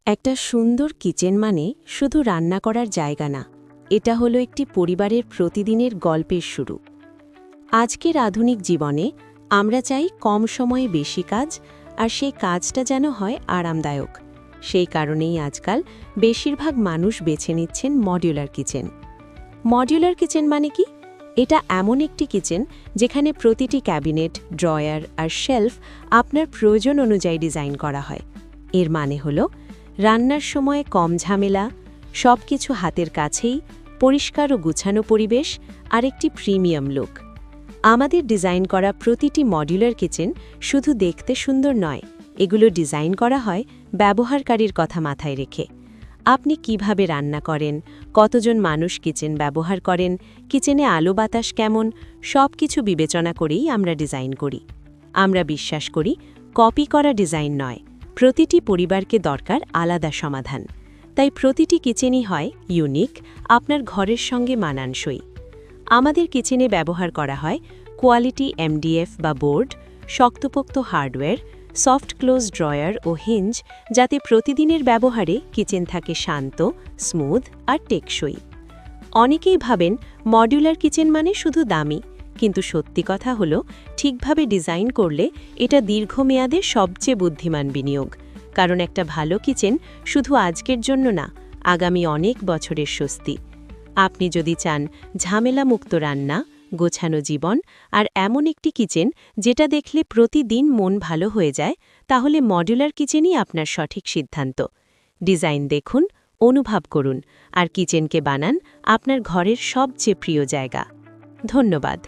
একটা সুন্দর কিচেন মানে শুধু রান্না করার জায়গা না, এটা হলো একটি পরিবারের প্রতিদিনের গল্পের শুরু। আজকের আধুনিক জীবনে আমরা চাই কম সময়ে বেশি কাজ, আর সেই কাজটা যেন হয় আরামদায়ক। সেই কারণেই আজকাল বেশিরভাগ মানুষ বেছে নিচ্ছেন মডিউলার কিচেন। মডিউলার কিচেন মানে কি? এটা এমন একটি কিচেন যেখানে প্রতিটি ক্যাবিনেট, ড্রয়ার আর শেলফ আপনার প্রয়োজন অনুযায়ী ডিজাইন করা হয়। এর মানে হলো রান্নার সময় কম ঝামেলা, সবকিছু হাতের কাছেই, পরিষ্কার ও গুছানো পরিবেশ আর একটি প্রিমিয়াম লুক। আমাদের ডিজাইন করা প্রতিটি মডিউলার কিচেন শুধু দেখতে সুন্দর নয়, এগুলো ডিজাইন করা হয় ব্যবহারকারীর কথা মাথায় রেখে। আপনি কিভাবে রান্না করেন, কতজন মানুষ কিচেন ব্যবহার করেন, কিচেনে আলো বাতাস কেমন, সবকিছু বিবেচনা করেই আমরা ডিজাইন করি। আমরা বিশ্বাস করি কপি করা ডিজাইন নয়, প্রতিটি পরিবারকে দরকার আলাদা সমাধান। তাই প্রতিটি কিচেনই হয় ইউনিক, আপনার ঘরের সঙ্গে মানানসই। আমাদের কিচেনে ব্যবহার করা হয় কোয়ালিটি এমডিএফ বা বোর্ড, শক্তপোক্ত হার্ডওয়্যার, সফট ক্লোজ ড্রয়ার ও হিঞ্জ, যাতে প্রতিদিনের ব্যবহারে কিচেন থাকে শান্ত, স্মুথ আর টেকসই। অনেকেই ভাবেন মডিউলার কিচেন মানে শুধু দামি, কিন্তু সত্যি কথা হলো ঠিকভাবে ডিজাইন করলে এটা দীর্ঘমেয়াদে সবচেয়ে বুদ্ধিমান বিনিয়োগ। কারণ একটা ভালো কিচেন শুধু আজকের জন্য না, আগামী অনেক বছরের স্বস্তি। আপনি যদি চান ঝামেলামুক্ত রান্না, গোছানো জীবন আর এমন একটি কিচেন যেটা দেখলে প্রতিদিন মন ভালো হয়ে যায়, তাহলে মডিউলার কিচেনই আপনার সঠিক সিদ্ধান্ত। ডিজাইন দেখুন, অনুভব করুন আর কিচেনকে বানান আপনার ঘরের সবচেয়ে প্রিয় জায়গা। ধন্যবাদ।